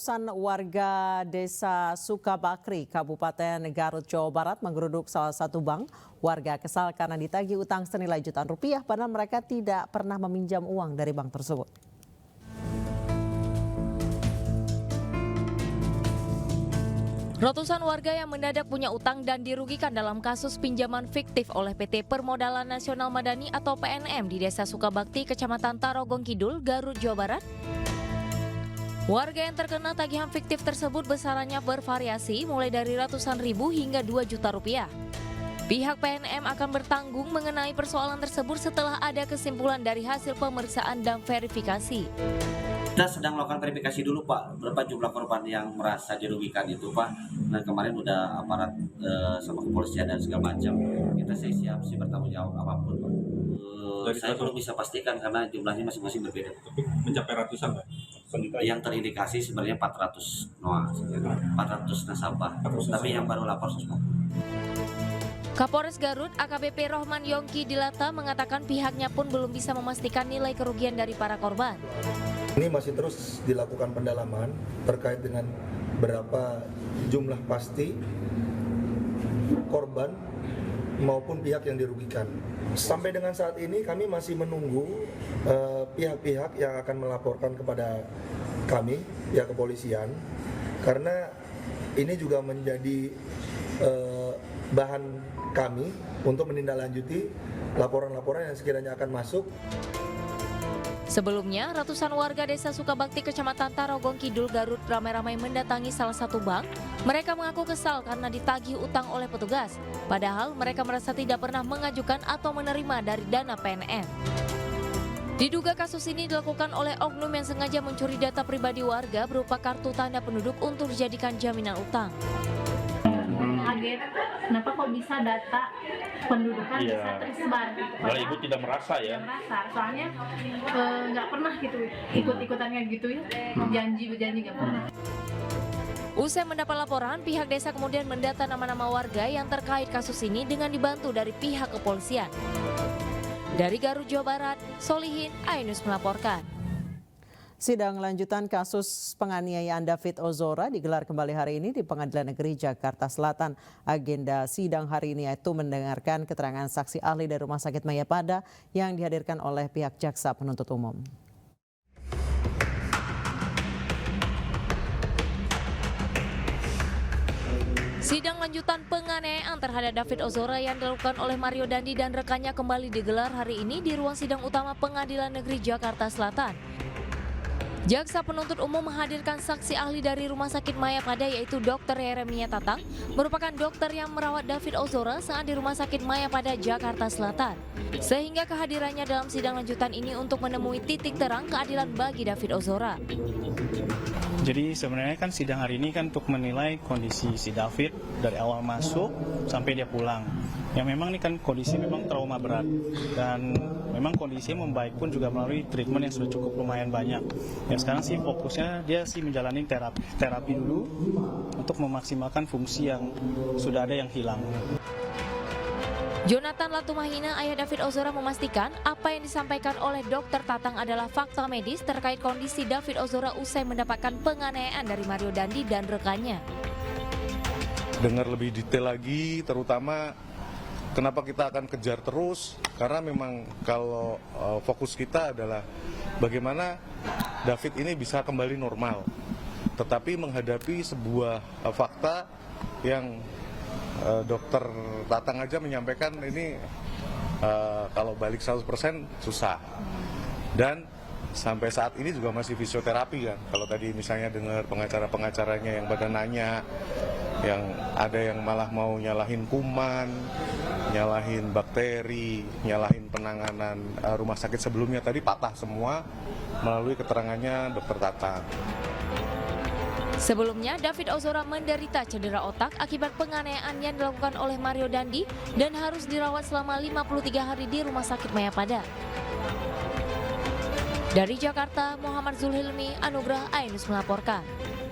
Ratusan warga desa Sukabakri, Kabupaten Garut, Jawa Barat menggeruduk salah satu bank. Warga kesal karena ditagih utang senilai jutaan rupiah padahal mereka tidak pernah meminjam uang dari bank tersebut. Ratusan warga yang mendadak punya utang dan dirugikan dalam kasus pinjaman fiktif oleh PT Permodalan Nasional Madani atau PNM di Desa Sukabakti, Kecamatan Tarogong Kidul, Garut, Jawa Barat. Warga yang terkena tagihan fiktif tersebut besarannya bervariasi mulai dari ratusan ribu hingga 2 juta rupiah. Pihak PNM akan bertanggung mengenai persoalan tersebut setelah ada kesimpulan dari hasil pemeriksaan dan verifikasi. Kita sedang melakukan verifikasi dulu Pak, berapa jumlah korban yang merasa dirugikan itu Pak. Nah kemarin udah aparat sama kepolisian dan segala macam. Kita siap sih bertanggung jawab apapun Pak. Saya belum bisa pastikan karena jumlahnya masing-masing berbeda. Tapi mencapai ratusan Pak? Yang terindikasi sebenarnya 400 nasabah, tapi yang baru lapor semua. Kapolres Garut AKBP Rohman Yongki Dilata mengatakan pihaknya pun belum bisa memastikan nilai kerugian dari para korban. Ini masih terus dilakukan pendalaman terkait dengan berapa jumlah pasti korban maupun pihak yang dirugikan. Sampai dengan saat ini kami masih menunggu pihak-pihak yang akan melaporkan kepada kami, pihak kepolisian, karena ini juga menjadi bahan kami untuk menindaklanjuti laporan-laporan yang sekiranya akan masuk. Sebelumnya, ratusan warga desa Sukabakti, Kecamatan Tarogong Kidul, Garut ramai-ramai mendatangi salah satu bank. Mereka mengaku kesal karena ditagih utang oleh petugas. Padahal mereka merasa tidak pernah mengajukan atau menerima dari dana PNM. Diduga kasus ini dilakukan oleh oknum yang sengaja mencuri data pribadi warga berupa kartu tanda penduduk untuk dijadikan jaminan utang. Kaget, kenapa kok bisa data pendudukan bisa tersebar gitu. Padahal ibu tidak merasa ya? Tidak merasa, soalnya nggak pernah gitu ikut-ikutannya gitu ya, berjanji nggak pernah. Usai mendapat laporan, pihak desa kemudian mendata nama-nama warga yang terkait kasus ini dengan dibantu dari pihak kepolisian. Dari Garut, Jawa Barat, Solihin Ainus melaporkan. Sidang lanjutan kasus penganiayaan David Ozora digelar kembali hari ini di Pengadilan Negeri Jakarta Selatan. Agenda sidang hari ini yaitu mendengarkan keterangan saksi ahli dari Rumah Sakit Mayapada yang dihadirkan oleh pihak jaksa penuntut umum. Sidang lanjutan penganiayaan terhadap David Ozora yang dilakukan oleh Mario Dandi dan rekannya kembali digelar hari ini di ruang sidang utama Pengadilan Negeri Jakarta Selatan. Jaksa penuntut umum menghadirkan saksi ahli dari Rumah Sakit Mayapada yaitu Dr. Yeremia Tatang, merupakan dokter yang merawat David Ozora saat di Rumah Sakit Mayapada, Jakarta Selatan. Sehingga kehadirannya dalam sidang lanjutan ini untuk menemui titik terang keadilan bagi David Ozora. Jadi sebenarnya kan sidang hari ini kan untuk menilai kondisi si David dari awal masuk sampai dia pulang. Yang memang ini kan kondisi memang trauma berat dan memang kondisinya membaik pun juga melalui treatment yang sudah cukup lumayan banyak. Yang sekarang sih fokusnya dia sih menjalani terapi dulu untuk memaksimalkan fungsi yang sudah ada yang hilang. Jonathan Latumahina, ayah David Ozora, memastikan apa yang disampaikan oleh Dr. Tatang adalah fakta medis terkait kondisi David Ozora usai mendapatkan penganiayaan dari Mario Dandi dan rekannya. Dengar lebih detail lagi, terutama kenapa kita akan kejar terus, karena memang kalau fokus kita adalah bagaimana David ini bisa kembali normal, tetapi menghadapi sebuah fakta yang Dokter Tatang aja menyampaikan ini kalau balik 100% susah. Dan sampai saat ini juga masih fisioterapi kan. Kalau tadi misalnya dengar pengacara-pengacaranya yang pada nanya, yang ada yang malah mau nyalahin kuman, nyalahin bakteri, nyalahin penanganan rumah sakit sebelumnya, tadi patah semua melalui keterangannya Dokter Tatang. Sebelumnya, David Ozora menderita cedera otak akibat penganiayaan yang dilakukan oleh Mario Dandi dan harus dirawat selama 53 hari di Rumah Sakit Mayapada. Dari Jakarta, Muhammad Zulhilmi, Anugrah Ainus melaporkan.